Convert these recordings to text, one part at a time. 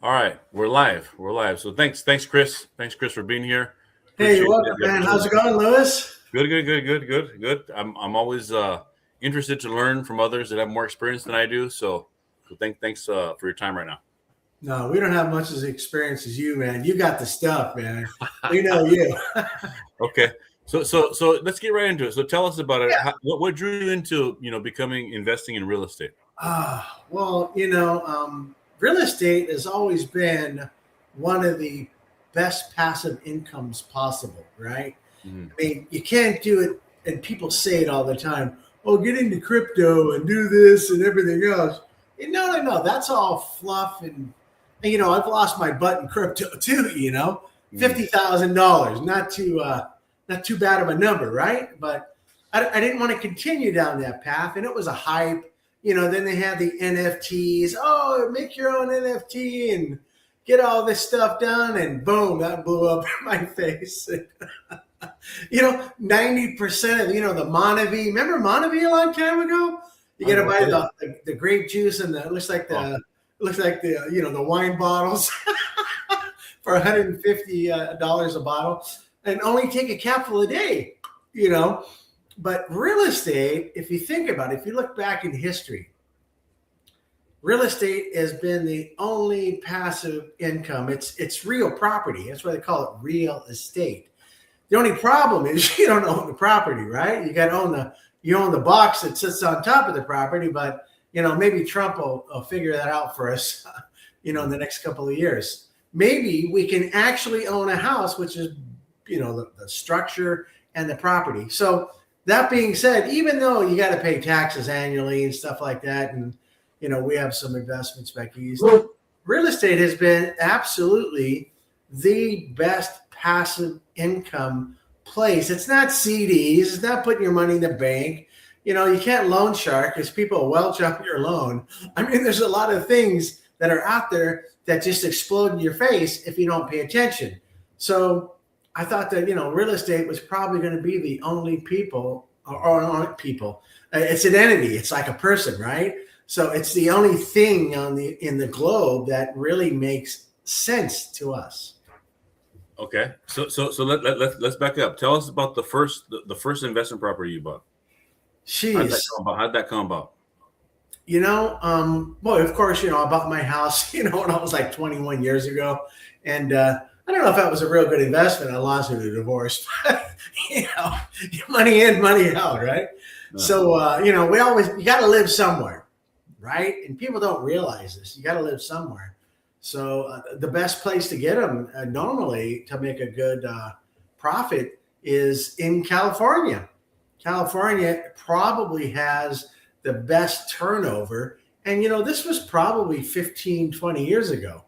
All right, we're live. We're live. So thanks, Chris. Thanks, Chris, for being here. Hey, you're Appreciate welcome, the man. How's opportunity. it going, Lewis? Good. I'm always interested to learn from others that have more experience than I do. So thanks for your time right now. No, we don't have much as experience as you, man. You got the stuff, man. We know you. Okay. So let's get right into it. So tell us about it. Yeah. What drew you into becoming investing in real estate? Well, real estate has always been one of the best passive incomes possible, right? Mhm. I mean, you can't do it, and people say it all the time. Oh, get into crypto and do this and everything else. No. That's all fluff, and I've lost my butt in crypto too. Mhm. $50,000, not too bad of a number, right? But I didn't want to continue down that path, and it was a hype. Then they had the NFTs. Oh, make your own NFT and get all this stuff done, and boom, that blew up in my face. 90% of the Monavie. Remember Monavie a long time ago? You got to buy the grape juice, and it looks like the wine bottles for $150 a bottle, and only take a capful a day. But real estate, if you think about it, if you look back in history, real estate has been the only passive income. It's real property. That's why they call it real estate. The only problem is you don't own the property, right? You own the box that sits on top of the property, but maybe Trump will figure that out for us, in the next couple of years. Maybe we can actually own a house, which is, the structure and the property. So that being said, even though you got to pay taxes annually and stuff like that, and we have some investments, Becky, real estate has been absolutely the best passive income place. It's not CDs. It's not putting your money in the bank. You can't loan shark because people welch up your loan. I mean, there's a lot of things that are out there that just explode in your face if you don't pay attention. So I thought that, real estate was probably going to be the only people or people. It's an entity. It's like a person, right? So it's the only thing in the globe that really makes sense to us. Okay. So let's back up. Tell us about the first investment property you bought. Jeez. How'd that come about? Well, of course, I bought my house, when I was like 21 years ago. And I don't know if that was a real good investment. I lost it in a divorce. Money in, money out, right? No. So, you got to live somewhere, right? And people don't realize this. You got to live somewhere. So the best place to get them normally to make a good profit is in California. California probably has the best turnover. And, this was probably 15, 20 years ago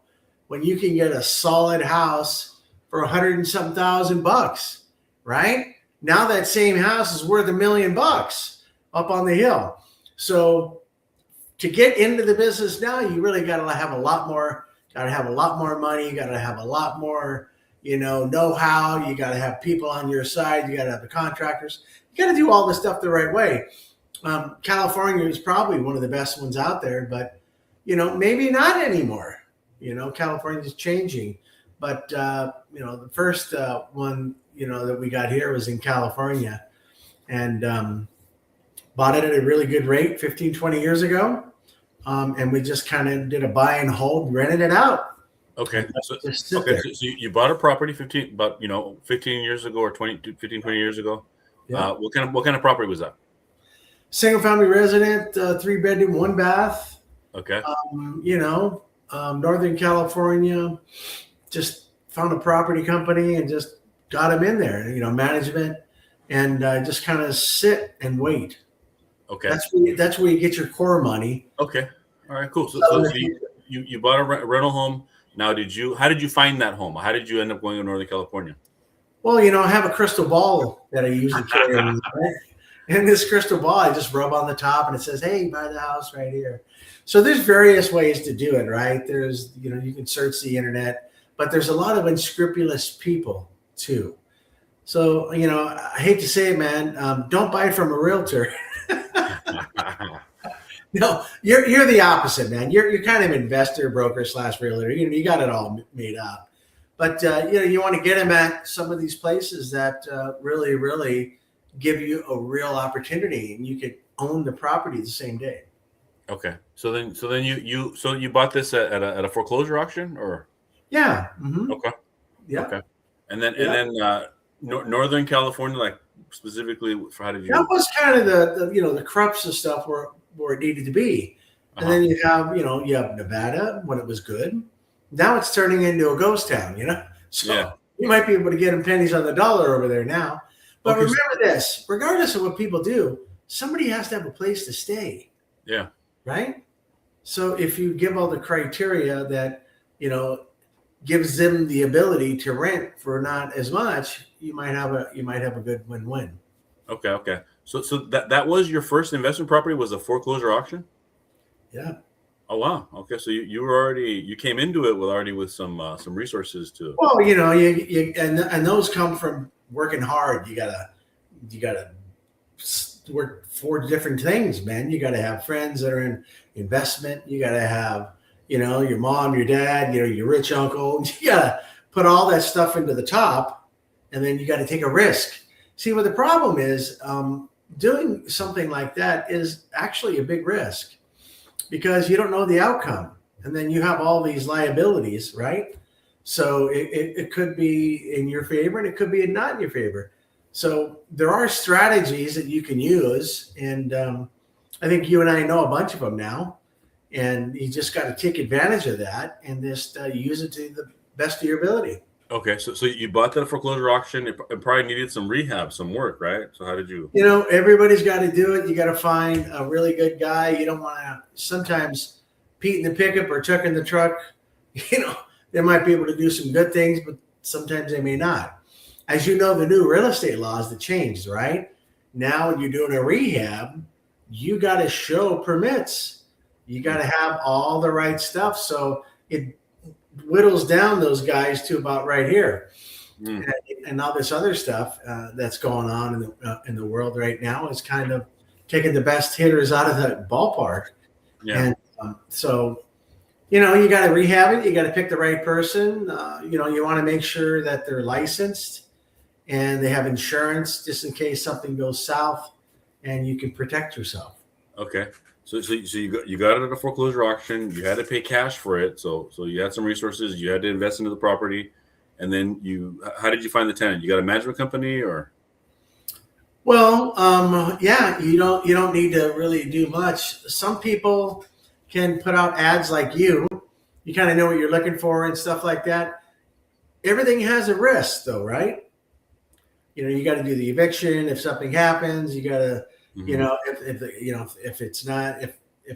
when you can get a solid house for $100 and some thousand bucks, right? Now that same house is worth $1 million up on the hill. So to get into the business now, you really got to have a lot more money. You got to have a lot more, know-how. You got to have people on your side. You got to have the contractors. You got to do all this stuff the right way. California is probably one of the best ones out there, but, maybe not anymore. California is changing. But, the first one, that we got here was in California, and bought it at a really good rate 15, 20 years ago. And we just kind of did a buy and hold, rented it out. Okay. So you bought a property 15 years ago or 15, 20 years ago. Yeah. What kind of property was that? Single family resident, 3-bedroom, 1 bath. Okay. Northern California, just found a property company and just got them in there, management, and just kind of sit and wait. Okay. That's where you get your core money. Okay. All right, cool. So you bought a rental home. Now, how did you find that home? How did you end up going to Northern California? Well, I have a crystal ball that I usually carry. Right? And this crystal ball, I just rub on the top and it says, hey, buy the house right here. So there's various ways to do it, right? There's, you can search the internet, but there's a lot of unscrupulous people too. So, I hate to say it, man, don't buy from a realtor. No, you're the opposite, man. You're kind of investor, broker slash realtor. You got it all made up. But you want to get them at some of these places that really give you a real opportunity, and you could own the property the same day. Okay. So then you bought this at a foreclosure auction, or? Yeah. Mm-hmm. Okay. Yeah. Okay. And then Northern California, like specifically, for how did you? That was kind of the crux of stuff where it needed to be. And then you have Nevada when it was good. Now it's turning into a ghost town, So you might be able to get them pennies on the dollar over there now. But remember this, regardless of what people do, somebody has to have a place to stay. Yeah. Right? So if you give all the criteria that, gives them the ability to rent for not as much, you might have a good win-win. Okay. So that was your first investment property, was a foreclosure auction? Yeah. Oh wow. Okay. So you came into it with some resources too. Well, and those come from working hard. You gotta work for different things, man. You gotta have friends that are in investment. You gotta have, your mom, your dad, your rich uncle. You gotta put all that stuff into the top, and then you gotta take a risk. See, what the problem is, doing something like that is actually a big risk, because you don't know the outcome, and then you have all these liabilities, right? So it could be in your favor, and it could be not in your favor. So there are strategies that you can use, and I think you and I know a bunch of them now, and you just got to take advantage of that and just use it to the best of your ability. Okay, so you bought that foreclosure auction. It probably needed some rehab, some work, right? So how did you? Everybody's got to do it. You got to find a really good guy. You don't want to. Sometimes Pete in the pickup or Chuck in the truck, they might be able to do some good things, but sometimes they may not. As you know, the new real estate laws that changed, right? Now, when you're doing a rehab, you got to show permits. You got to have all the right stuff. So it whittles down those guys to about right here. And all this other stuff that's going on in the world right now is kind of taking the best hitters out of the ballpark. Yeah. And so, you got to rehab it. You got to pick the right person. You want to make sure that they're licensed and they have insurance just in case something goes south, and you can protect yourself. Okay. So you got it at a foreclosure auction. You had to pay cash for it. So you had some resources. You had to invest into the property, and then how did you find the tenant? You got a management company, or? Well, you don't need to really do much. Some people can put out ads like you. You kind of know what you're looking for and stuff like that. Everything has a risk, though, right? You got to do the eviction if something happens. You got to. If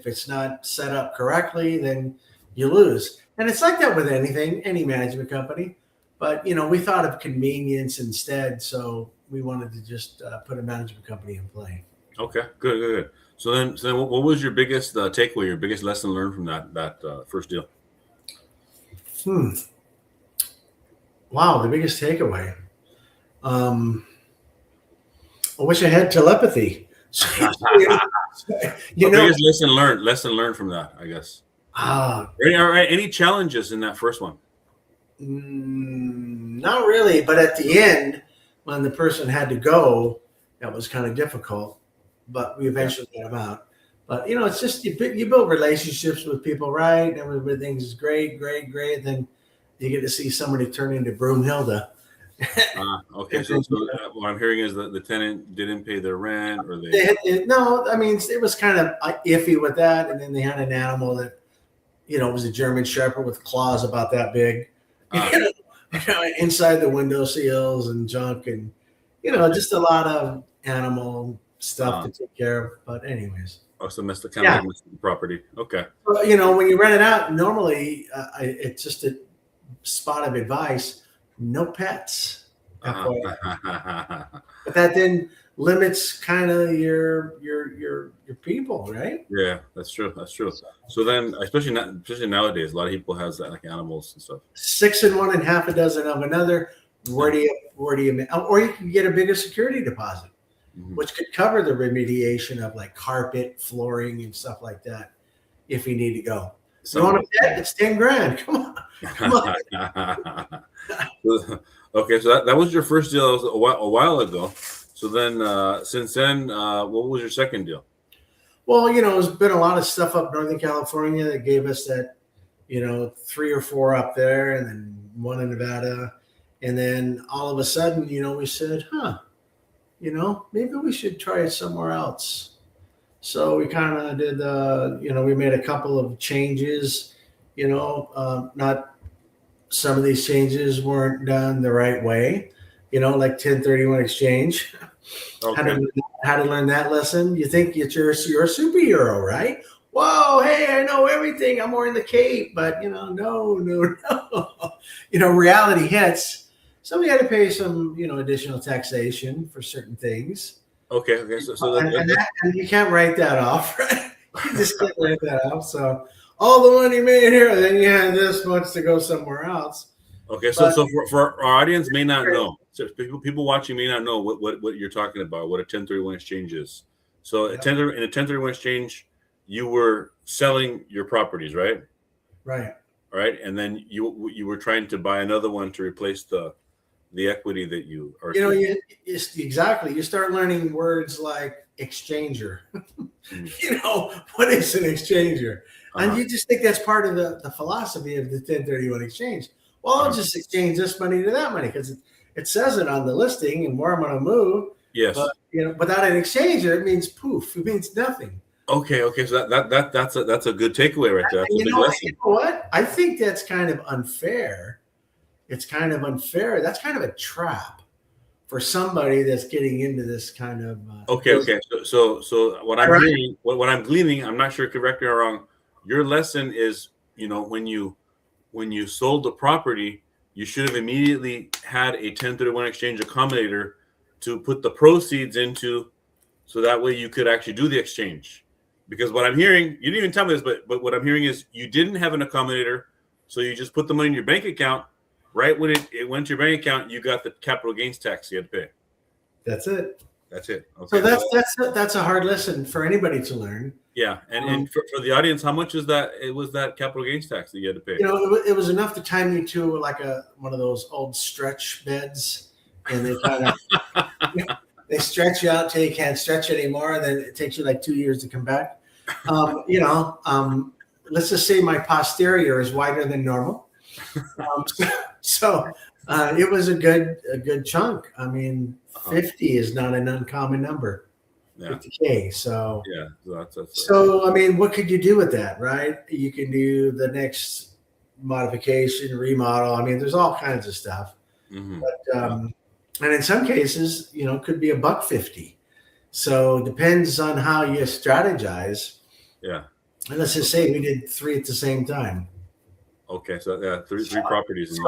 it's not set up correctly, then you lose. And it's like that with any management company. But we thought of convenience instead, so we wanted to just put a management company in play. Okay, good. So then, what was your biggest takeaway? Your biggest lesson learned from that first deal? Wow, the biggest takeaway. I wish I had telepathy. Biggest lesson learned from that, I guess. Any challenges in that first one? Not really, but at the end, when the person had to go, that was kind of difficult, but we eventually got them out. But it's just you build relationships with people, right? Everything's great. Then you get to see somebody turn into Broomhilda. Okay, so what I'm hearing is that the tenant didn't pay their rent, or no. I mean, it was kind of iffy with that, and then they had an animal that, was a German Shepherd with claws about that big, inside the window sills and junk, and just a lot of animal stuff to take care of. But anyways, so messed kind of messed the property. Okay, when you rent it out, normally it's just a spot of advice. No pets. But that then limits kind of your people, right? Yeah, that's true. So then, especially nowadays, a lot of people has that, like animals and stuff. 6 in one and half a dozen of another. Where do you or you can get a bigger security deposit. Mhm. which could cover the remediation of like carpet, flooring, and stuff like that if you need to go. You want to bet? It's 10 grand. Come on. Come on. Okay, so that was your first deal. That was a while ago. So then, since then, what was your second deal? Well, there's been a lot of stuff up Northern California that gave us that, 3 or 4 up there and then 1 in Nevada. And then all of a sudden, we said, maybe we should try it somewhere else. So we kind of did, we made a couple of changes, not some of these changes weren't done the right way, like 1031 exchange. Okay. How to learn that lesson? You think you're a superhero, right? Whoa, hey, I know everything. I'm wearing the cape, but no. Reality hits. So we had to pay some, additional taxation for certain things. Okay. And you can't write that off, right? You just can't write that off. So all the money made here, then you had this much to go somewhere else. Okay, so for our audience may not know, so people watching may not know what you're talking about, what a 1031 exchange is. So in a 1031 exchange, you were selling your properties, right? Right. Right, and then you were trying to buy another one to replace the equity that you are. Exactly. You start learning words like exchanger. What is an exchanger? And you just think that's part of the philosophy of the 1031 exchange. Well, I'll just exchange this money to that money because it says it on the listing and where I'm going to move. Yes. But without an exchanger, it means poof. It means nothing. Okay. So that's a good takeaway right there. That's a big lesson. You know what? I think that's kind of unfair. It's kind of unfair. That's kind of a trap for somebody that's getting into this kind of. Okay. So what I'm hearing, what I'm gleaning, I'm not sure correct or wrong. Your lesson is, when you sold the property, you should have immediately had a 1031 exchange accommodator to put the proceeds into, so that way you could actually do the exchange. Because what I'm hearing, you didn't even tell me this, but what I'm hearing is you didn't have an accommodator, so you just put the money in your bank account. Right when it went to your bank account, you got the capital gains tax you had to pay. That's it. Okay. So that's a hard lesson for anybody to learn. Yeah, and for the audience, how much is that? It was that capital gains tax that you had to pay. It was enough to tie me to like one of those old stretch beds, and they kind of they stretch you out till you can't stretch anymore, and then it takes you like 2 years to come back. Let's just say my posterior is wider than normal, so it was a good chunk. I mean, 50 is not an uncommon number. Yeah. 50K. So yeah, so I mean, what could you do with that, right? You can do the next modification, remodel. I mean, there's all kinds of stuff. Mm-hmm. But and in some cases, it could be $150. So it depends on how you strategize. Yeah. And let's just say we did 3 at the same time. Okay, so three properties.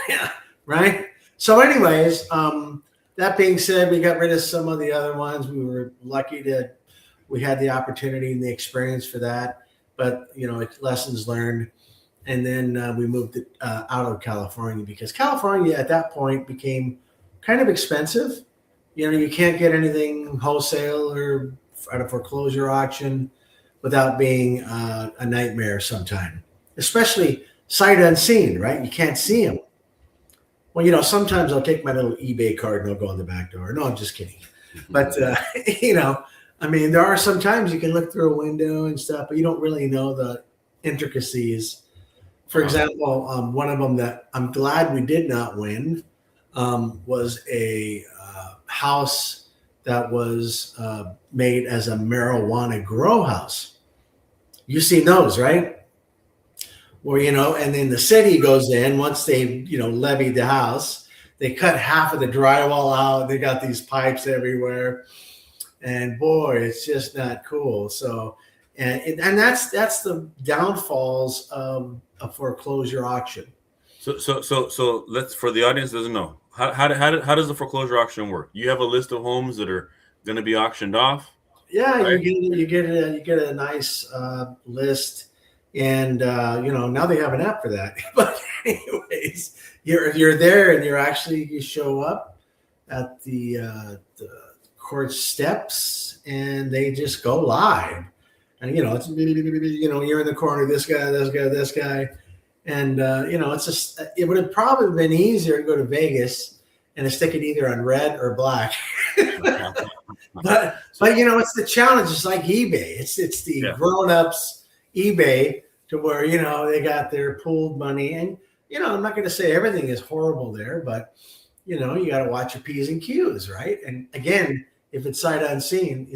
Yeah, right. So, anyways, that being said, we got rid of some of the other ones. We were lucky that we had the opportunity and the experience for that. But lessons learned. And then we moved it out of California because California at that point became kind of expensive. You can't get anything wholesale or at a foreclosure auction without being a nightmare sometime, especially sight unseen, right? You can't see them. Well, sometimes I'll take my little eBay card and I'll go in the back door. No, I'm just kidding. But, I mean, there are some times you can look through a window and stuff, but you don't really know the intricacies. For example, one of them that I'm glad we did not win was a house that was made as a marijuana grow house. You've seen those, right? Where, and then the city goes in once they, levied the house, they cut half of the drywall out. They got these pipes everywhere. And boy, it's just not cool. So, and that's the downfalls of a foreclosure auction. So let's, for the audience that doesn't know, how does the foreclosure auction work? You have a list of homes that are going to be auctioned off. Yeah, right? you get a nice list. And now they have an app for that. But anyways, you're there, and you show up at the course steps, and they just go live. And it's you're in the corner, this guy, this guy, this guy, and it's just it would have probably been easier to go to Vegas and to stick it either on red or black. but it's the challenge. It's like eBay. It's the grown-ups eBay to where they got their pooled money, and I'm not going to say everything is horrible there, but you got to watch your P's and Q's, right? And again, if it's sight unseen,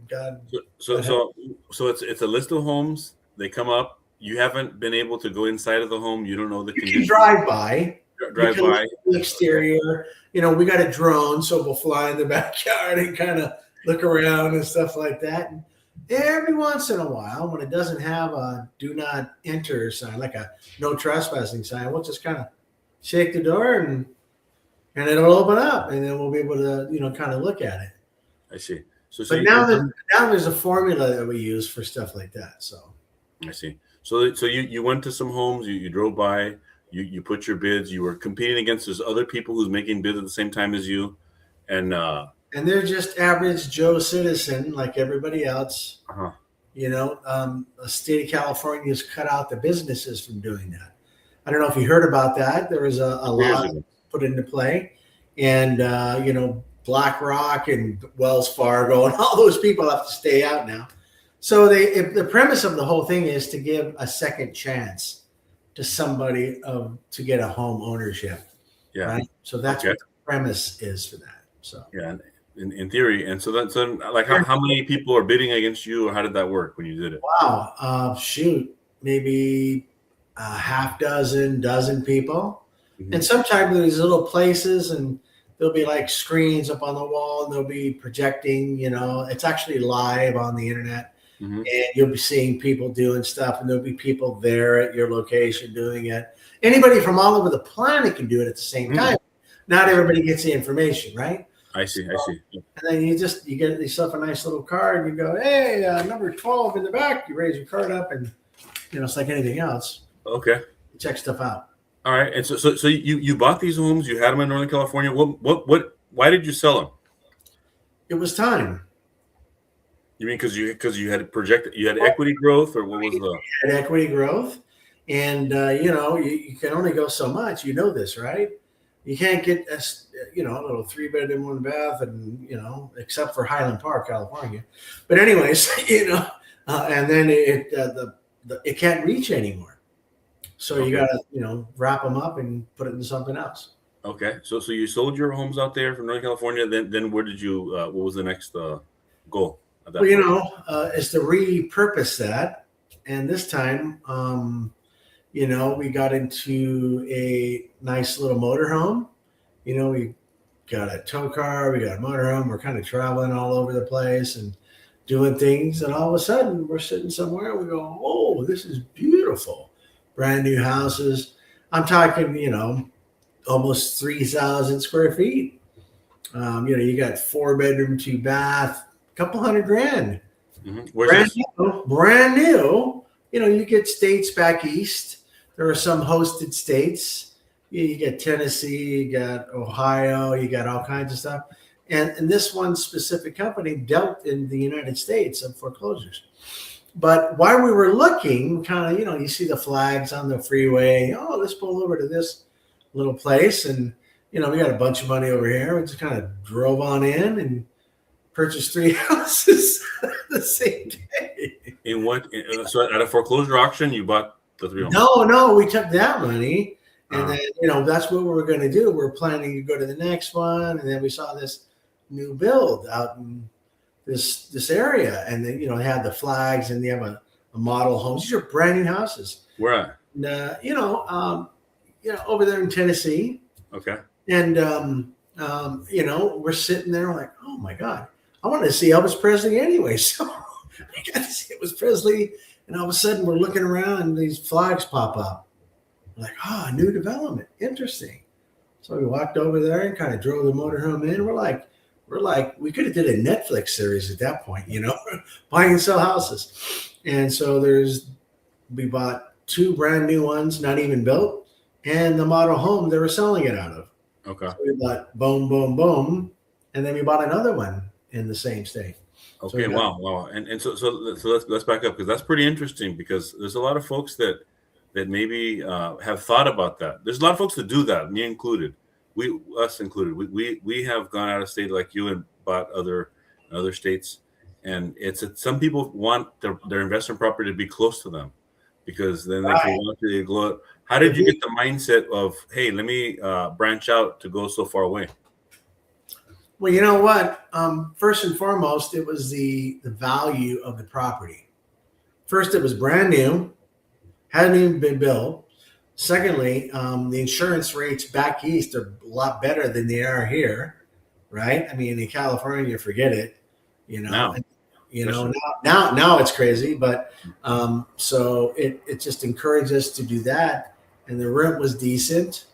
God. So it's a list of homes. They come up. You haven't been able to go inside of the home. You don't know the condition. You drive by. The exterior. We got a drone, so we'll fly in the backyard and kind of look around and stuff like that. And every once in a while, when it doesn't have a do not enter sign, like a no trespassing sign, we'll just kind of shake the door and it'll open up, and then we'll be able to kind of look at it. I see. But now there's a formula that we use for stuff like that. So I see. So you went to some homes, you drove by, you put your bids, you were competing against those other people who's making bids at the same time as you, and they're just average Joe citizen like everybody else. Uh-huh. The state of California has cut out the businesses from doing that. I don't know if you heard about that. There was a law put into play, and BlackRock and Wells Fargo and all those people have to stay out now. So the premise of the whole thing is to give a second chance to somebody to get a home ownership. Yeah. Right. So that's what the premise is for that. So yeah, in theory. And so that's like how many people are bidding against you, or how did that work when you did it? Wow. Maybe a half dozen people. Mm-hmm. And sometimes there's little places, and there'll be like screens up on the wall, and they'll be projecting, it's actually live on the internet. Mm-hmm. And you'll be seeing people doing stuff, and there'll be people there at your location doing it. Anybody from all over the planet can do it at the same time. Not everybody gets the information, right? I see. And then you get yourself a nice little card, and you go, hey, number 12 in the back. You raise your card up, and it's like anything else. Okay. You check stuff out. All right. And so you bought these homes, you had them in Northern California. Why did you sell them? It was time. You mean because you had equity growth, or what was the? You had equity growth, and you can only go so much. You know this, right? You can't get a little 3-bedroom, 1-bath, and except for Highland Park, California. But anyways, and then it can't reach anymore. So you got to wrap them up and put it into something else. Okay, so you sold your homes out there from Northern California. Then where did you? What was the next goal? Well, is to repurpose that, and this time, we got into a nice little motorhome. We got a tow car, we got a motorhome. We're kind of traveling all over the place and doing things, and all of a sudden, we're sitting somewhere. And we go, "Oh, this is beautiful! Brand new houses." I'm talking, almost 3,000 square feet. You got 4-bedroom, 2-bath. Couple $100,000. Mm-hmm. Brand new. You get states back east. There are some hosted states. You get Tennessee, you got Ohio, you got all kinds of stuff. And this one specific company dealt in the United States of foreclosures. But while we were looking, kind of, you see the flags on the freeway. Oh, let's pull over to this little place. And, we got a bunch of money over here. We just kind of drove on in and purchased 3 houses the same day. So at a foreclosure auction, you bought the 3 homes? No, we took that money, and then that's what we were going to do. We're planning to go to the next one, and then we saw this new build out in this area, and then they had the flags, and they have a model homes. These are brand new houses. Where at? And, over there in Tennessee. Okay. And we're sitting there like, oh my God. I wanted to see Elvis Presley anyway, so I got to see Elvis Presley, and all of a sudden we're looking around and these flags pop up. We're like, new development, interesting. So we walked over there and kind of drove the motorhome in. We're like, we could have did a Netflix series at that point, buying and sell houses. And so we bought 2 brand new ones, not even built, and the model home they were selling it out of. Okay. So we bought boom, boom, boom, and then we bought another one. in the same state. Okay, wow. And so let's back up because that's pretty interesting because there's a lot of folks that maybe have thought about that. There's a lot of folks that do that, me included. Us included. We have gone out of state like you and bought other states, and some people want their investment property to be close to them because then they can walk to the glow. How did you get the mindset of, hey, let me branch out to go so far away? Well, you know what? First and foremost, it was the value of the property. First, it was brand new, hadn't even been built. Secondly, the insurance rates back east are a lot better than they are here, right? I mean, in California, forget it. Now it's crazy, but so it just encouraged us to do that, and the rent was decent,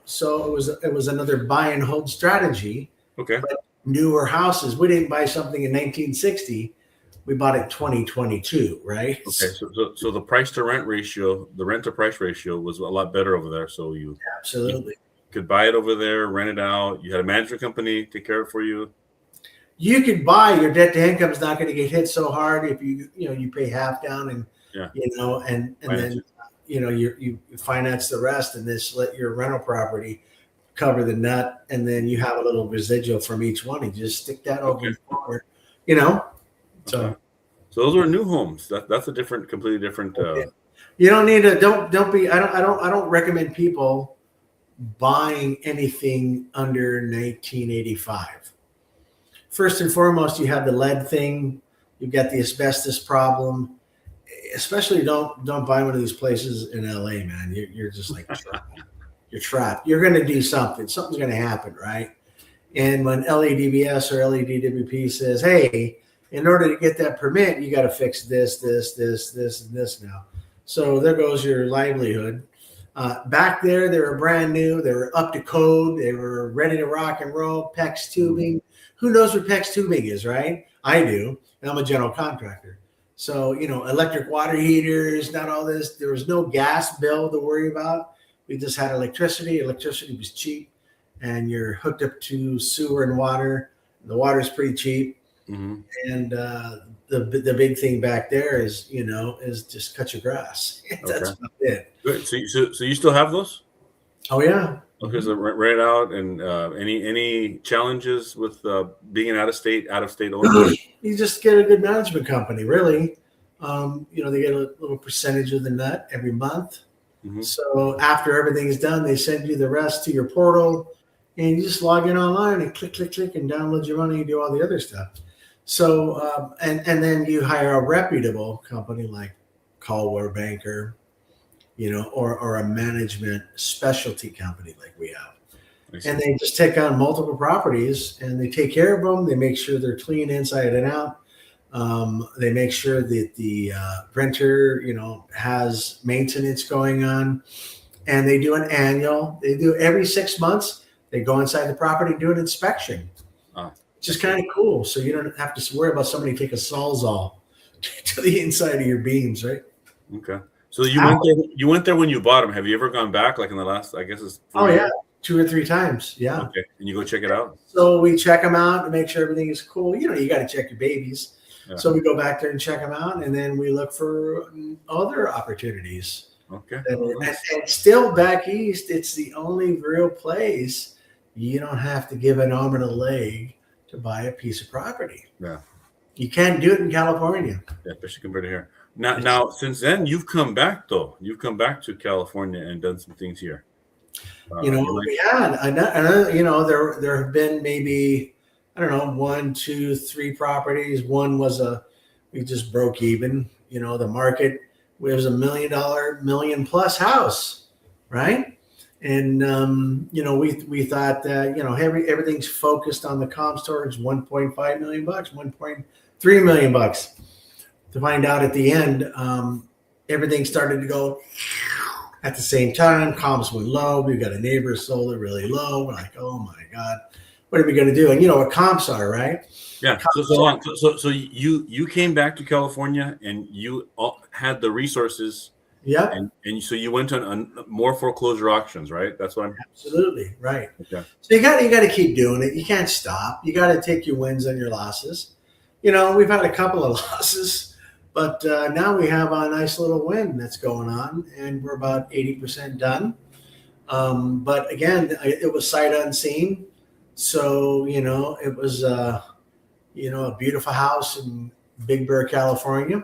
So it was another buy and hold strategy. Okay. But newer houses. We didn't buy something in 1960. We bought it 2022, right? Okay. So the price to rent ratio, the rent to price ratio was a lot better over there. So you absolutely could buy it over there, rent it out. You had a management company take care of it for you. You could buy, your debt to income is not going to get hit so hard if you pay half down and then you finance the rest and just let your rental property cover the nut, and then you have a little residual from each one and just stick that over forward, So, okay. So those were new homes. That's a completely different. You don't need to. Don't be. I don't recommend people buying anything under 1985. First and foremost, you have the lead thing. You've got the asbestos problem. Especially don't buy one of these places in LA, man. You're just like trapped. You're trapped. You're going to do something. Something's going to happen, right? And when LADBS or LADWP says, "Hey, in order to get that permit, you got to fix this, and this now." So there goes your livelihood. Back there, they were brand new. They were up to code. They were ready to rock and roll. PEX tubing. Who knows what PEX tubing is, right? I do. And I'm a general contractor. So, electric water heaters, not all this. There was no gas bill to worry about. We just had electricity. Electricity was cheap. And you're hooked up to sewer and water. The water's pretty cheap. Mm-hmm. And the big thing back there is just cut your grass. That's about it. Good. So you still have those? Oh, yeah. Okay, so rent out, and any challenges with being an out of state owner? You just get a good management company, really. They get a little percentage of the nut every month. Mm-hmm. So after everything's done, they send you the rest to your portal, and you just log in online and click, and download your money and do all the other stuff. So and then you hire a reputable company like Coldwell Banker, or a management specialty company like we have. And they just take on multiple properties and they take care of them. They make sure they're clean inside and out. They make sure that the renter, has maintenance going on, and they do they do every 6 months, they go inside the property and do an inspection. Which is kind of cool. So you don't have to worry about somebody take a Sawzall to the inside of your beams, right? Okay. So you went there when you bought them. Have you ever gone back, like in the last, I guess it's 4 years? 2 or 3 times. Yeah. Okay. And you go check it out? So we check them out to make sure everything is cool. You got to check your babies. Yeah. So we go back there and check them out, and then we look for other opportunities. Okay. And still back east, it's the only real place you don't have to give an arm and a leg to buy a piece of property. Yeah. You can't do it in California. Yeah, especially compared to here. Now, since then, you've come back, though. You've come back to California and done some things here. We had another, there have been maybe, 1, 2, 3 properties. One was we just broke even. The market, it was $1 million plus house, right? And we thought that everything's focused on the comp storage, $1.5 million, $1.3 million. To find out at the end, everything started to go at the same time. Comps went low. We got a neighbor sold it really low. We're like, oh my God, what are we going to do? And you know what comps are, right? Yeah. So you came back to California and you had the resources Yep. And so you went on more foreclosure auctions, right? That's what I'm. Absolutely. Right. Okay. So you got to keep doing it. You can't stop. You got to take your wins and your losses. We've had a couple of losses, but now we have a nice little win that's going on, and we're about 80% done. But again, it was sight unseen. So, it was, a beautiful house in Big Bear, California,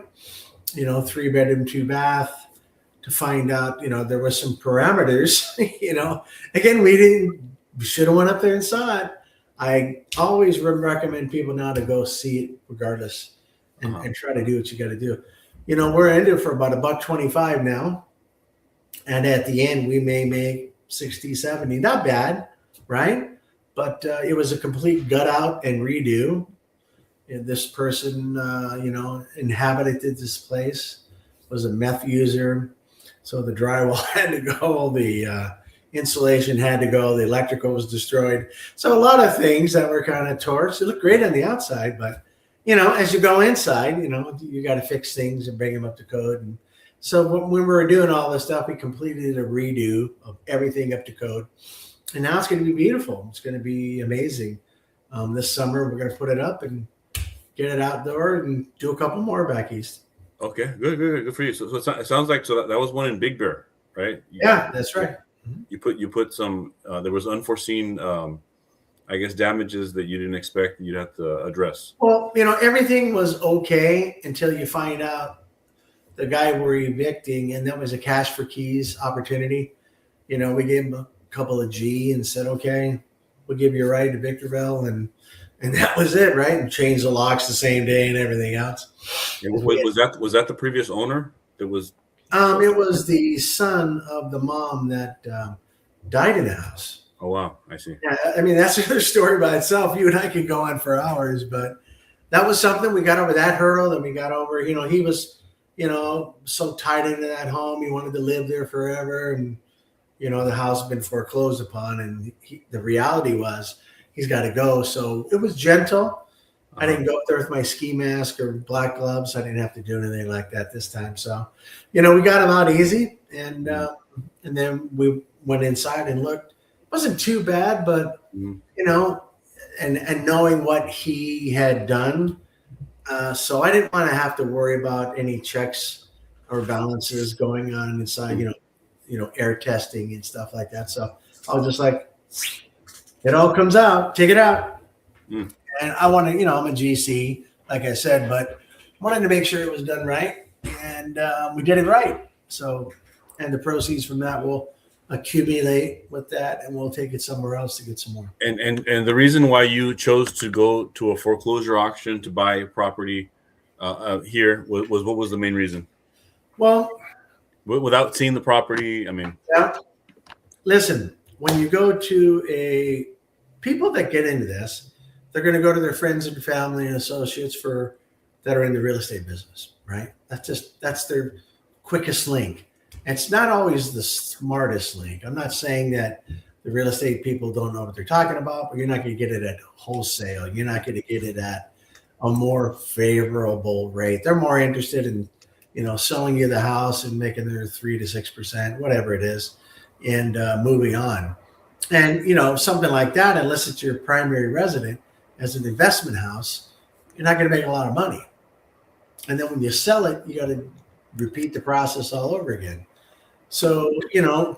3-bedroom, 2-bath. To find out, there was some parameters, again, we should have went up there and saw it. I always recommend people now to go see it regardless and try to do what you got to do. We're into it for about $1.25 now. And at the end, we may make 60, 70, not bad, right? But it was a complete gut out and redo. And this person, inhabited this place, was a meth user. So the drywall had to go, the insulation had to go, the electrical was destroyed. So a lot of things that were kind of torched. It looked great on the outside, but, as you go inside, you got to fix things and bring them up to code. And so when we were doing all this stuff, we completed a redo of everything up to code. And now it's going to be beautiful. It's going to be amazing. This summer, we're going to put it up and get it outdoor and do a couple more back east. Okay, good for you. So it sounds like that was one in Big Bear, right? Yeah, that's right. You put some. There was unforeseen, I guess, damages that you didn't expect that you'd have to address. Well, everything was okay until you find out the guy we're evicting, and that was a cash for keys opportunity. We gave him a couple of G and said, okay, we'll give you a ride to Victorville, and that was it, right? And changed the locks the same day and everything else. Was that the previous owner that was? It was the son of the mom that died in the house. Oh wow, I see. Yeah, that's another story by itself. You and I could go on for hours, but that was something. We got over that hurdle. Then we got over. He was, so tied into that home. He wanted to live there forever, and the house had been foreclosed upon. And the reality was, he's got to go. So it was gentle. I didn't go up there with my ski mask or black gloves. I didn't have to do anything like that this time. So, we got him out easy, and then we went inside and looked. It wasn't too bad, but and knowing what he had done, so I didn't want to have to worry about any checks or balances going on inside. Air testing and stuff like that. So I was just like, it all comes out. Take it out. And I want to, I'm a GC, like I said, but wanted to make sure it was done right. And we did it right. So, and the proceeds from that will accumulate with that, and we'll take it somewhere else to get some more. And the reason why you chose to go to a foreclosure auction to buy property here was what was the main reason? Well, without seeing the property, yeah. Listen, when you go to people that get into this, they're going to go to their friends and family and associates that are in the real estate business, right? That's their quickest link. It's not always the smartest link. I'm not saying that the real estate people don't know what they're talking about, but you're not going to get it at wholesale. You're not going to get it at a more favorable rate. They're more interested in, selling you the house and making their 3 to 6%, whatever it is, and moving on. And, something like that, unless it's your primary resident as an investment house, you're not going to make a lot of money. And then when you sell it, you got to repeat the process all over again. So,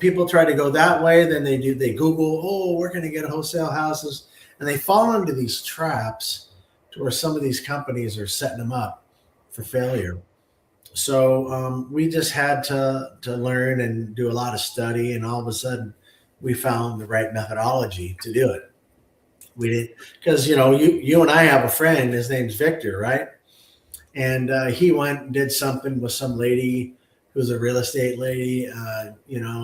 people try to go that way. Then they Google, oh, we're going to get wholesale houses. And they fall into these traps to where some of these companies are setting them up for failure. So we just had to learn and do a lot of study. And all of a sudden, we found the right methodology to do it. We did, because, you and I have a friend, his name's Victor, right? And he went and did something with some lady who was a real estate lady.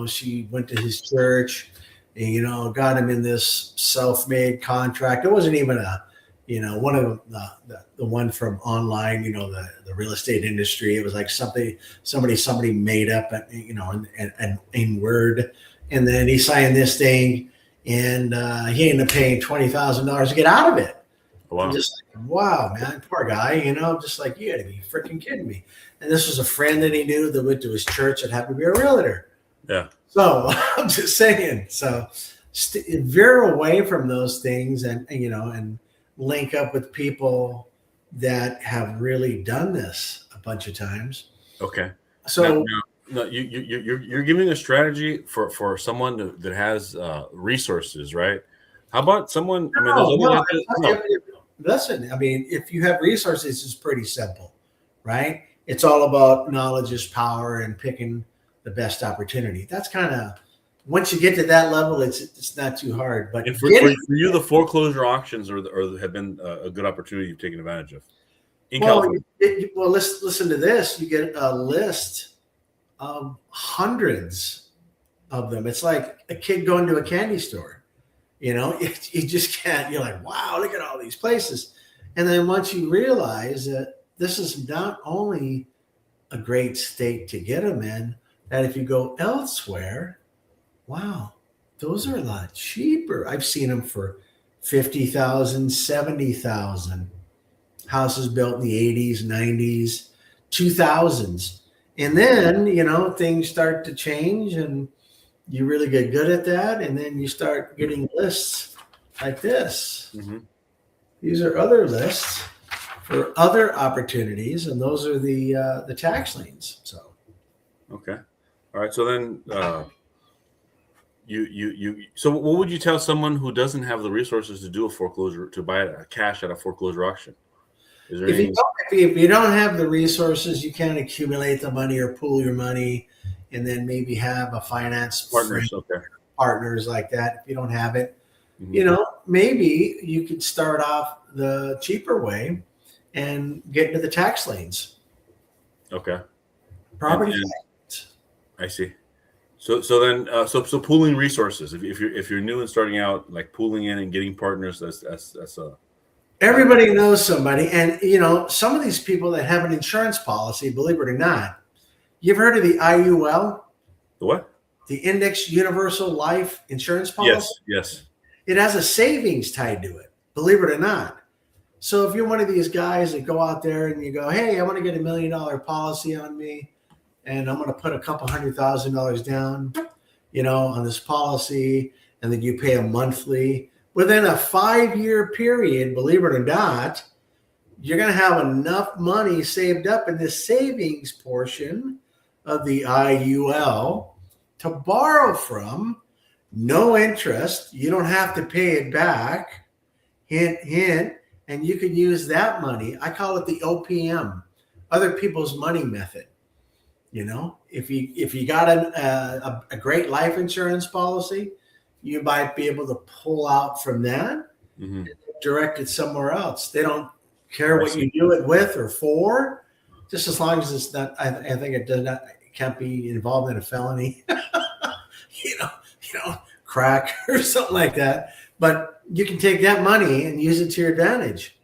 She went to his church and, got him in this self-made contract. It wasn't even one of the one from online, the real estate industry. It was like somebody made up, in Word. And then he signed this thing, and he ended up paying $20,000 to get out of it. Oh, I'm wow. just like, wow, man, poor guy. I'm just like, you got to be freaking kidding me. And this was a friend that he knew that went to his church that happened to be a realtor. Yeah. So I'm just saying. So veer away from those things, and link up with people that have really done this a bunch of times. Okay. So No, you're giving a strategy for someone that has resources, right? How about someone? I mean, there's other like this. No. listen, I mean, if you have resources, it's pretty simple, right? It's all about knowledge is power and picking the best opportunity. That's kind of, once you get to that level, it's not too hard. But And for you, the foreclosure auctions have been a good opportunity you've taken advantage of in California. Well, let's listen to this. You get a list of hundreds of them. It's like a kid going to a candy store. You just can't. You're like, wow, look at all these places. And then once you realize that this is not only a great state to get them in, that if you go elsewhere, wow, those are a lot cheaper. I've seen them for 50,000, 70,000. Houses built in the 80s, 90s, 2000s. And then, things start to change and you really get good at that. And then you start getting lists like this. Mm-hmm. These are other lists for other opportunities. And those are the tax liens. So. Okay. All right. So then so what would you tell someone who doesn't have the resources to do a foreclosure, to buy a cash at a foreclosure auction? Is there if you don't have the resources, you can accumulate the money or pool your money and then maybe have a finance partners like that. If you don't have it, maybe you could start off the cheaper way and get into the tax liens. Okay. Property tax. I see. So then pooling resources. If you're new and starting out, like pooling in and getting partners, that's a. Everybody knows somebody, and some of these people that have an insurance policy, believe it or not, you've heard of the IUL? The what? The Index Universal Life Insurance Policy? Yes. It has a savings tied to it, believe it or not. So if you're one of these guys that go out there and you go, hey, I want to get $1 million policy on me, and I'm going to put a couple $100,000 down, on this policy, and then you pay a monthly. Within a 5-year period, believe it or not, you're going to have enough money saved up in this savings portion of the IUL to borrow from, no interest. You don't have to pay it back. Hint, hint. And you can use that money. I call it the OPM, other people's money method. If you got a great life insurance policy, you might be able to pull out from that and direct it somewhere else. They don't care what you do it with or for, just as long as it's not. I think it can't be involved in a felony, crack or something like that. But you can take that money and use it to your advantage.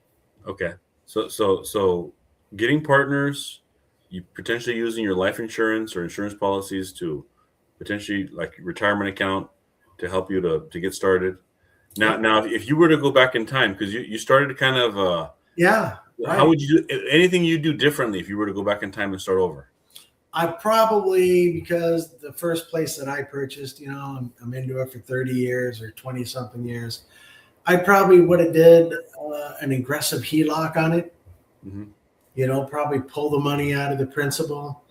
Okay, so getting partners, you potentially using your life insurance or insurance policies to potentially like retirement account to help you to get started. Now, if you were to go back in time, because you started to kind of right. How would you do anything you do differently if you were to go back in time and start over? I probably, because the first place that I purchased, I'm into it for 30 years or 20 something years, I probably would have did an aggressive HELOC on it. Probably pull the money out of the principal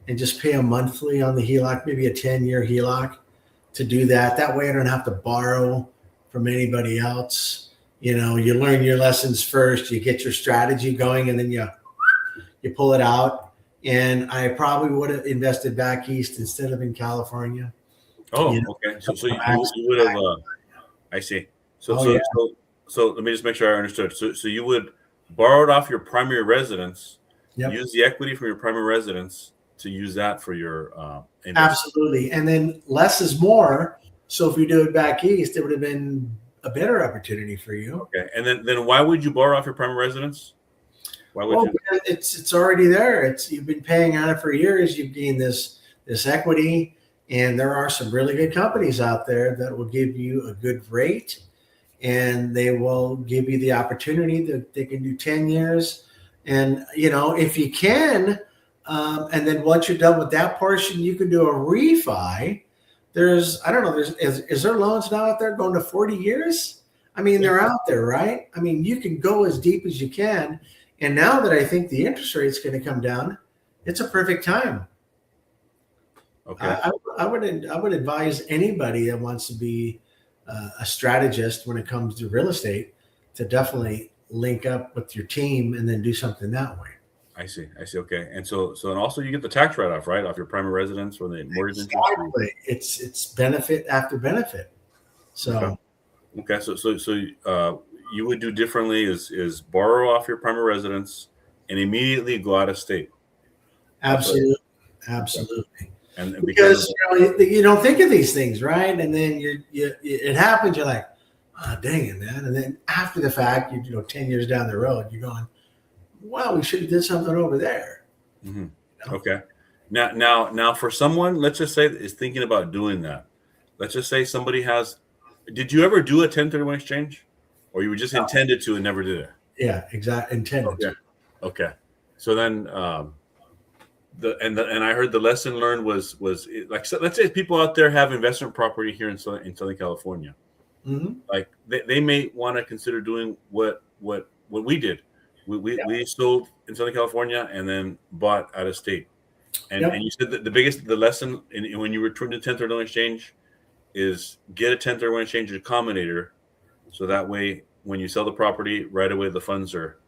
and just pay a monthly on the HELOC, maybe a 10-year HELOC to do that. That way I don't have to borrow from anybody else. You learn your lessons first, you get your strategy going, and then you pull it out. And I probably would have invested back east instead of in California. Oh, okay. So you would have. I see. So let me just make sure I understood. So you would borrow it off your primary residence, use the equity from your primary residence to use that for your investment. Absolutely. And then less is more. So if you do it back east, it would have been a better opportunity for you. Okay. And then why would you borrow off your primary residence? Why would you? It's already there. You've been paying on it for years. You've gained this equity, and there are some really good companies out there that will give you a good rate. and they will give you the opportunity that they can do 10 years. And, if you can, and then once you're done with that portion, you can do a refi. I don't know, is there loans now out there going to 40 years? I mean, they're out there, right? I mean, you can go as deep as you can. And now that I think the interest rate's going to come down, it's a perfect time. Okay. I would advise anybody that wants to be a strategist when it comes to real estate to definitely link up with your team and then do something that way. I see. Okay. And and also you get the tax write-off, right, off your primary residence or the mortgage interest. Exactly. It's benefit after benefit. So okay. So you would do differently is borrow off your primary residence and immediately go out of state. Absolutely. And because you don't think of these things, right? And then it happens. You're like, oh, dang it, man. And then after the fact, 10 years down the road, you're going, wow, we should have did something over there. Mm-hmm. Okay. Now, for someone, let's just say is thinking about doing that. Let's just say somebody did you ever do a 1031 exchange, or you were just intended to and never did it? Yeah, exactly. Intended. Okay. So then, and I heard the lesson learned was like, so let's say people out there have investment property here in Southern California. Mm-hmm. Like they may want to consider doing what we did. We sold in Southern California and then bought out of state. And you said that the lesson when you return to 1031 exchange is get a 1031 exchange accommodator, so that way when you sell the property right away the funds are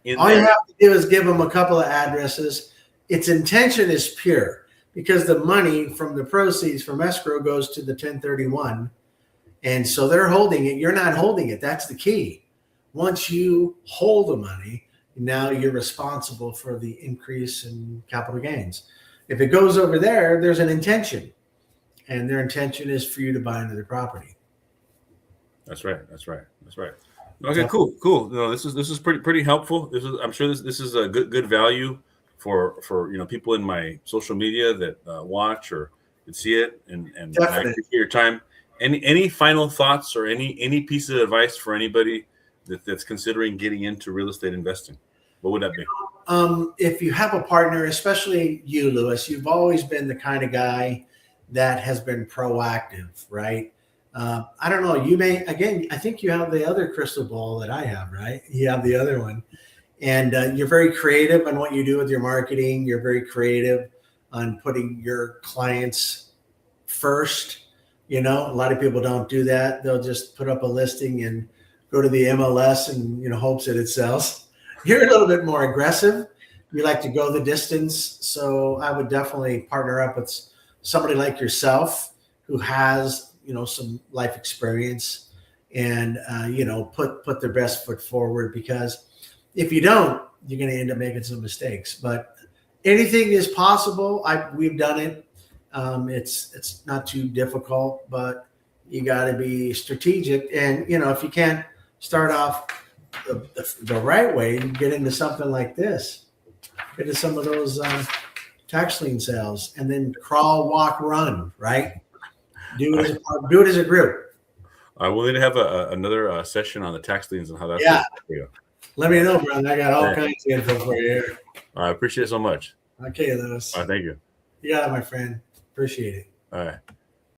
in. All you have to do is give them a couple of addresses. Its intention is pure because the money from the proceeds from escrow goes to the 1031, and so they're holding it. You're not holding it. That's the key. Once you hold the money, now you're responsible for the increase in capital gains. If it goes over there, there's an intention, and their intention is for you to buy another property. That's right. Okay, cool. No, this is pretty helpful. I'm sure this is a good value for people in my social media that watch or could see it, and I appreciate your time. Any final thoughts or any piece of advice for anybody that's considering getting into real estate investing? What would that be? If you have a partner, especially you, Louis, you've always been the kind of guy that has been proactive, right? I don't know. I think you have the other crystal ball that I have, right? You have the other one. And you're very creative on what you do with your marketing. You're very creative on putting your clients first. A lot of people don't do that. They'll just put up a listing and go to the MLS and, hopes that it sells. You're a little bit more aggressive. You like to go the distance. So I would definitely partner up with somebody like yourself who has, some life experience and, put their best foot forward, because if you don't, you're going to end up making some mistakes. But anything is possible. We've done it. It's not too difficult, but you got to be strategic. And, if you can't start off the right way, you get into something like this. Get into some of those tax lien sales, and then crawl, walk, run, right? Do it as a group. We'll need to have another session on the tax liens and how that's going. Let me know, brother. I got all kinds of info for you here. I appreciate it so much. Okay, Louis. All right, thank you. You got it, my friend. Appreciate it. All right.